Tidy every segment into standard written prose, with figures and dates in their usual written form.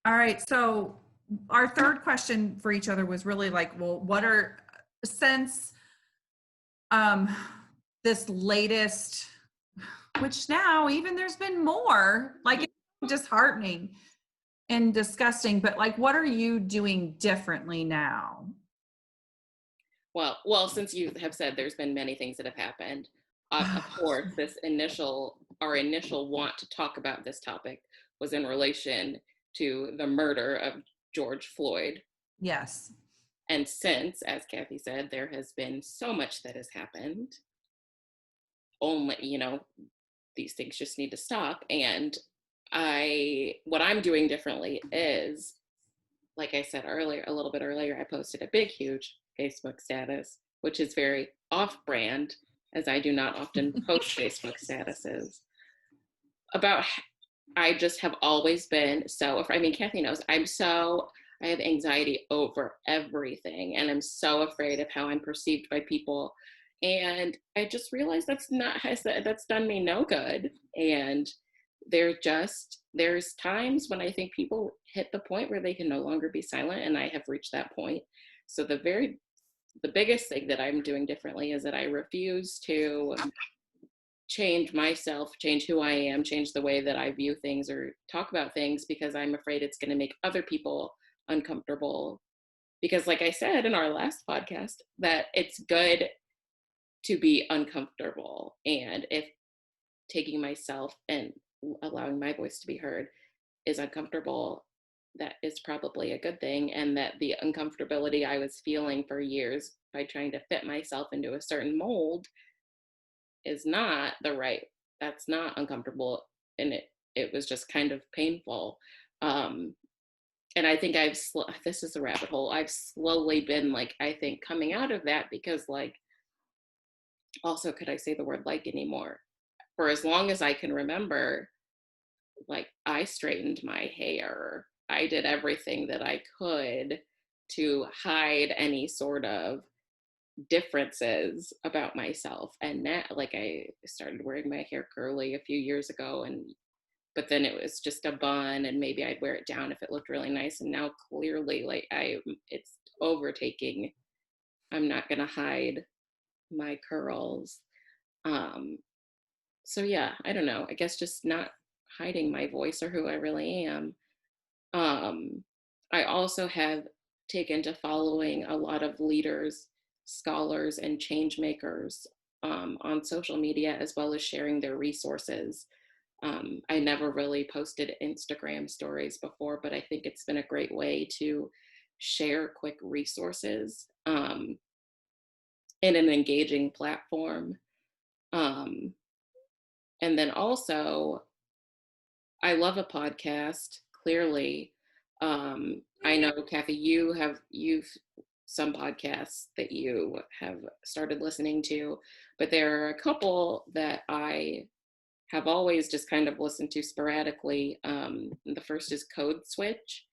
All right. So our third question for each other was really like, well, what are, since um this latest, which now even there's been more, like it's disheartening and disgusting, but like what are you doing differently now? Well, since you have said there's been many things that have happened, of course, our initial want to talk about this topic was in relation to the murder of George Floyd. Yes. And since, as Cathy said, there has been so much that has happened, only, these things just need to stop. And what I'm doing differently is, like I said earlier, a little bit earlier, I posted a big, huge Facebook status, which is very off brand, as I do not often post Facebook statuses, about I just have always been so, I mean, Cathy knows, I have anxiety over everything, and I'm so afraid of how I'm perceived by people. And I just realized that's done me no good. And there's times when I think people hit the point where they can no longer be silent, and I have reached that point. So the biggest thing that I'm doing differently is that I refuse to change myself, change who I am, change the way that I view things or talk about things, because I'm afraid it's going to make other people uncomfortable. Because, like I said in our last podcast, that it's good to be uncomfortable. And if taking myself and allowing my voice to be heard is uncomfortable, that is probably a good thing. And that the uncomfortability I was feeling for years by trying to fit myself into a certain mold is not that's not uncomfortable. And it was just kind of painful. um and I think this is a rabbit hole. I've slowly been, like, I think, coming out of that, because, like, also, could I say the word like anymore? For as long as I can remember, like, I straightened my hair, I did everything that I could to hide any sort of differences about myself. And now, like, I started wearing my hair curly a few years ago, and but then it was just a bun, and maybe I'd wear it down if it looked really nice. And now, clearly, like, it's overtaking. I'm not going to hide my curls. um so yeah, I don't know, I guess just not hiding my voice or who I really am. um I also have taken to following a lot of leaders, scholars, and change makers on social media, as well as sharing their resources. I never really posted Instagram stories before, but I think it's been a great way to share quick resources in an engaging platform. Um, and then also, I love a podcast, clearly. I know, Cathy, you've some podcasts that you have started listening to, but there are a couple that I have always just kind of listened to sporadically. The first is Code Switch,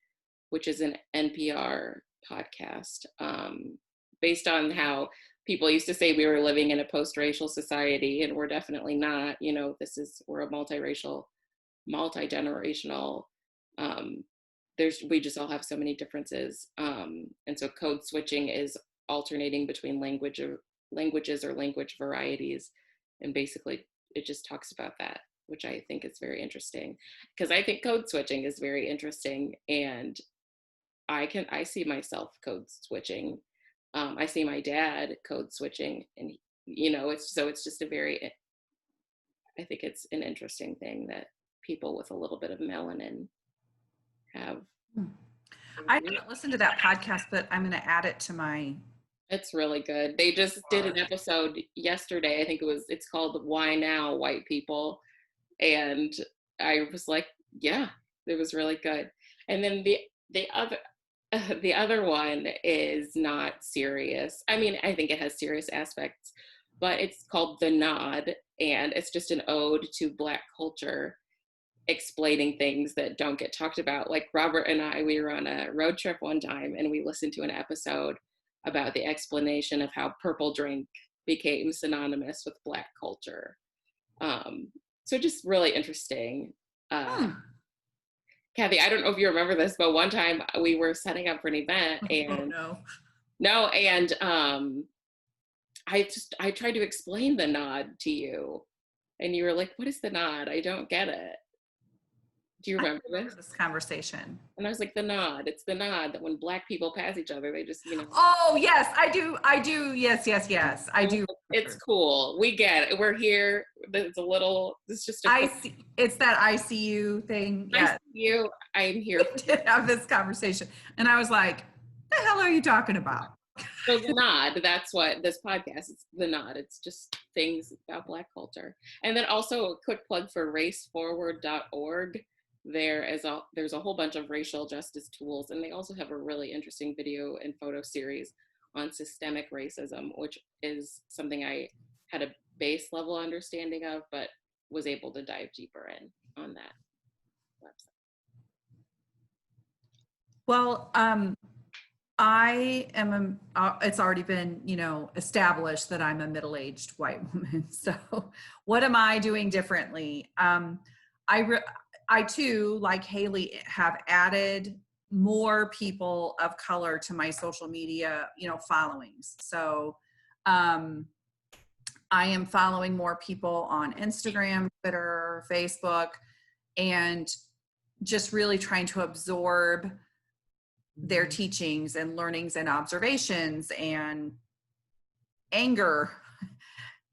which is an NPR podcast, based on how people used to say we were living in a post-racial society, and we're definitely not. We're a multiracial, multi-generational. Um, we just all have so many differences, and so code switching is alternating between languages or language varieties, and basically it just talks about that, which I think is very interesting, because I think code switching is very interesting, and I see myself code switching. I see my dad code switching, and it's just I think it's an interesting thing that people with a little bit of melanin have. I haven't listened to that podcast, but I'm going to add it to my. It's really good. They just did an episode yesterday. I think it's called Why Now, White People. And I was like, yeah, it was really good. And then the other the other one is not serious. I mean, I think it has serious aspects, but it's called The Nod, and it's just an ode to Black culture, explaining things that don't get talked about. Like, Robert and we were on a road trip one time, and we listened to an episode about the explanation of how purple drink became synonymous with Black culture. So just really interesting. Hmm. Kathy, I don't know if you remember this, but one time we were setting up for an event Oh and no. no, and I tried to explain the nod to you, and you were like, "What is the nod? I don't get it." Do you I remember remember this? this conversation. And I was like, "The nod. It's the nod that when Black people pass each other, they just, Oh yes, I do. I do. Yes, yes, yes. I do. it's cool. We get it. We're here. It's just a I quick, see. It's that ICU thing. I see Yes, you. I'm here. we did have this conversation, and I was like, "The hell are you talking about?" So the nod, that's what this podcast is, the nod. It's just things about Black culture. And then also a quick plug for raceforward.org. There's a whole bunch of racial justice tools, and they also have a really interesting video and photo series on systemic racism, which is something I had a base level understanding of, but was able to dive deeper in on that website. Well, I am, it's already been, established that I'm a middle-aged white woman. So what am I doing differently? I too, like Haley, have added more people of color to my social media, followings. So, I am following more people on Instagram, Twitter, Facebook, and just really trying to absorb their teachings and learnings and observations and anger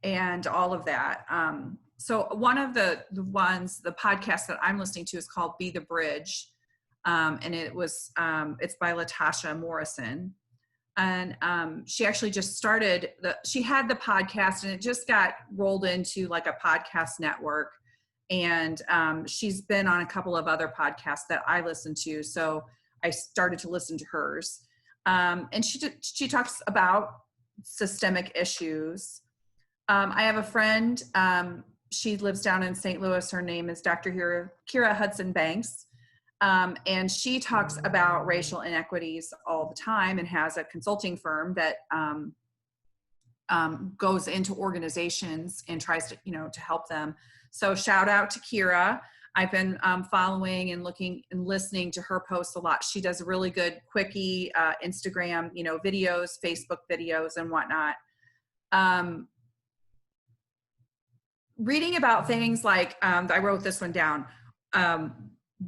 and all of that. So one of the podcast that I'm listening to is called Be the Bridge. And it's by Latasha Morrison. And she actually just she had the podcast and it just got rolled into like a podcast network. And she's been on a couple of other podcasts that I listen to. So I started to listen to hers. And she talks about systemic issues. I have a friend, she lives down in St. Louis. Her name is Dr. Kira Hudson Banks. And she talks about racial inequities all the time and has a consulting firm that goes into organizations and tries to, to help them. So shout out to Kira. I've been following and looking and listening to her posts a lot. She does really good quickie Instagram, videos, Facebook videos and whatnot. Reading about things like, I wrote this one down, the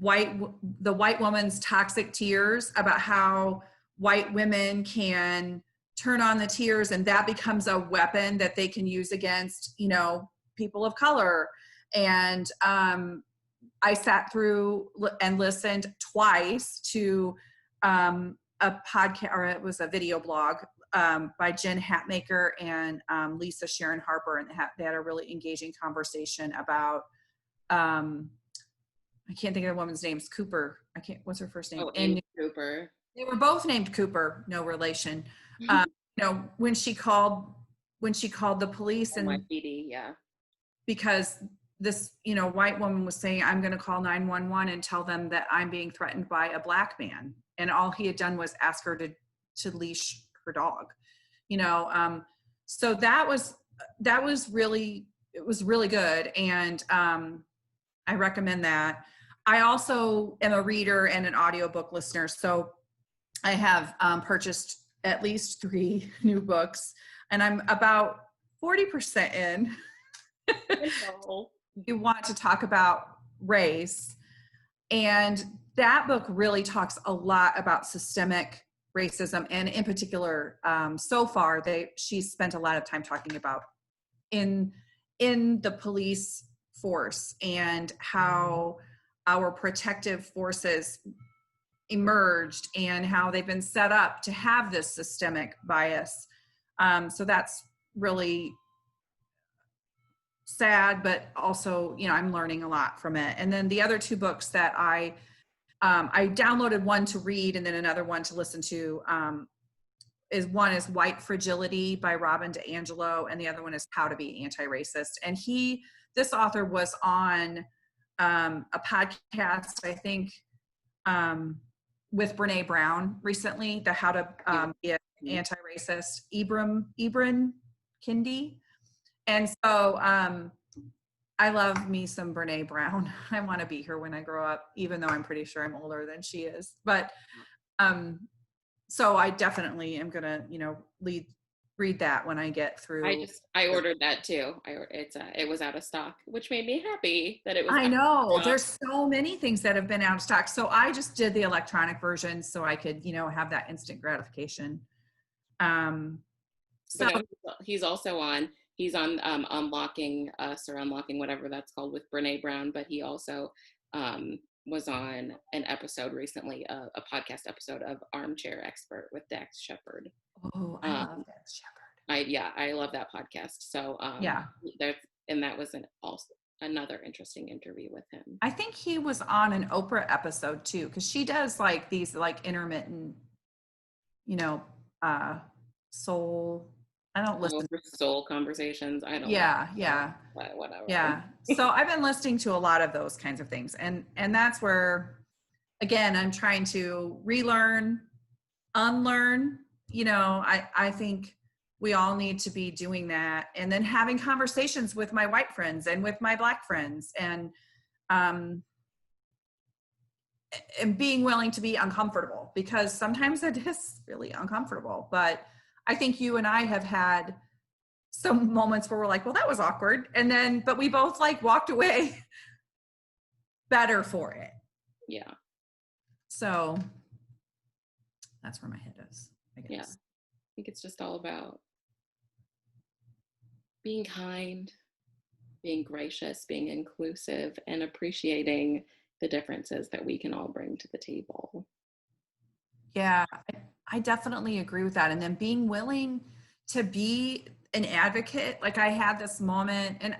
white woman's toxic tears, about how white women can turn on the tears and that becomes a weapon that they can use against, people of color. And I sat through and listened twice to a podcast, or it was a video blog by Jen Hatmaker and Lisa Sharon Harper, and they had a really engaging conversation about I can't think of the woman's names. Cooper. What's her first name? Oh, Amy Cooper. They were both named Cooper, no relation. When she called the police and NYPD, yeah. Because this, white woman was saying, I'm going to call 911 and tell them that I'm being threatened by a black man. And all he had done was ask her to leash her dog, so that was really, it was really good. And I recommend that. I also am a reader and an audiobook listener. So I have purchased at least 3 new books, and I'm about 40% in. You want to talk about race. And that book really talks a lot about systemic racism. And in particular, so far, she's spent a lot of time talking about in the police force and how our protective forces emerged and how they've been set up to have this systemic bias. So that's really sad, but also, I'm learning a lot from it. And then the other 2 books that I downloaded, one to read and then another one to listen to, one is White Fragility by Robin DiAngelo, and the other one is How to Be Anti-Racist. And this author was on a podcast, I think, with Brene Brown recently, the How to Be Anti-Racist, Ibram Kendi. And so I love me some Brene Brown. I want to be her when I grow up, even though I'm pretty sure I'm older than she is. But so I definitely am gonna, read that when I get through. I ordered that too. It was out of stock, which made me happy that it was I out know of stock. there's so many things that have been out of stock. So I just did the electronic version so I could, have that instant gratification. But So no, he's on Unlocking Us or Unlocking whatever that's called with Brene Brown, but he also was on an episode recently, a podcast episode of Armchair Expert with Dax Shepard. oh, I love Dax Shepard. I love that podcast. So Yeah. that was also another interesting interview with him. I think he was on an Oprah episode too, because she does like these like intermittent, soul. I don't listen. For soul conversations. I don't. Yeah, know, yeah, but whatever. yeah. So I've been listening to a lot of those kinds of things, and that's where, again, I'm trying to relearn, unlearn. I think we all need to be doing that, and then having conversations with my white friends and with my black friends, and being willing to be uncomfortable, because sometimes it is really uncomfortable. But I think you and I have had some moments where we're like, well, that was awkward. And then, but we both like walked away better for it. Yeah. So that's where my head is, I guess. Yeah. I think it's just all about being kind, being gracious, being inclusive, and appreciating the differences that we can all bring to the table. Yeah, I definitely agree with that. And then being willing to be an advocate. Like I had this moment, and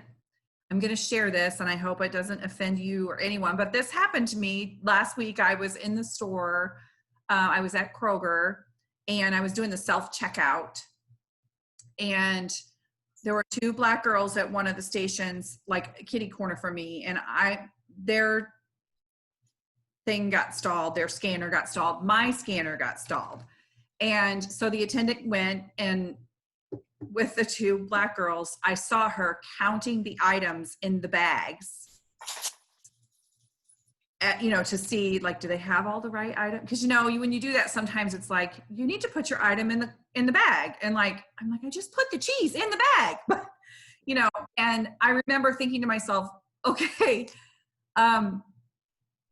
I'm going to share this, and I hope it doesn't offend you or anyone, but this happened to me last week. I was in the store. I was at Kroger, and I was doing the self-checkout, and there were two black girls at one of the stations, like a kitty corner from me, and their thing got stalled. Their scanner got stalled. My scanner got stalled. And so the attendant went, and with the two black girls, I saw her counting the items in the bags, to see, like, do they have all the right item? Because, when you do that, sometimes it's like, you need to put your item in the bag. And like, I'm like, I just put the cheese in the bag. But, and I remember thinking to myself, okay,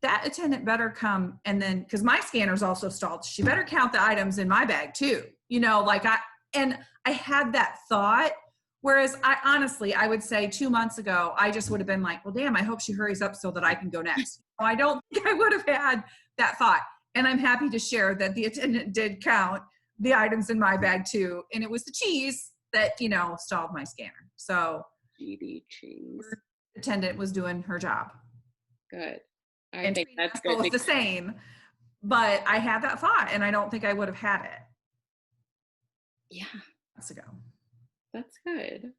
that attendant better come, and then, because my scanner's also stalled, she better count the items in my bag too. I had that thought, whereas I would say 2 months ago, I just would have been like, well, damn, I hope she hurries up so that I can go next. I don't think I would have had that thought. And I'm happy to share that the attendant did count the items in my bag too. And it was the cheese that, stalled my scanner. So GD cheese. The attendant was doing her job. Good. I think that's good. Both the same, but I had that thought, and I don't think I would have had it. Yeah. Months ago. That's good.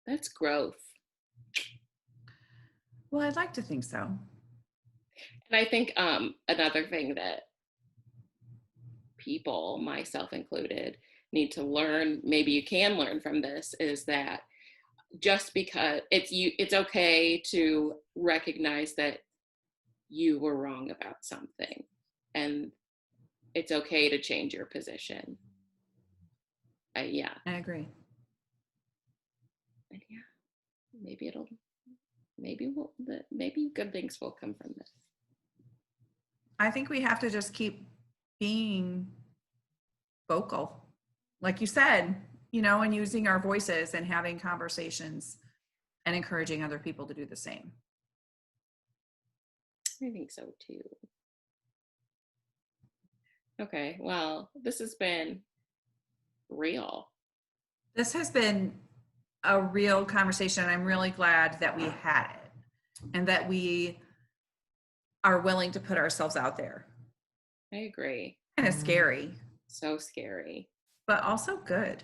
That's growth. Well, I'd like to think so. And I think another thing that people, myself included, need to learn, maybe you can learn from this, is that just because it's okay to recognize that you were wrong about something, and it's okay to change your position. Yeah, I agree. and yeah, maybe good things will come from this. I think we have to just keep being vocal, like you said, and using our voices and having conversations and encouraging other people to do the same. I think so too. Okay, well, this has been real. This has been a real conversation, and I'm really glad that we had it, and that we are willing to put ourselves out there. I agree. Kind of scary. So scary. But also good.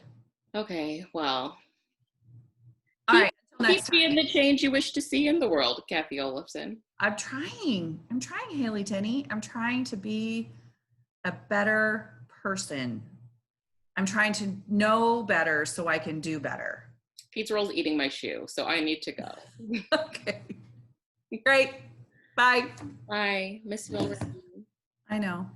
Okay, well. All right. Keep being the change you wish to see in the world, Cathy Olafson. I'm trying, Haley Tinney. I'm trying to be a better person. I'm trying to know better so I can do better. Pizza roll's eating my shoe, so I need to go. Okay. Great. Bye. Bye. Miss you already. I know.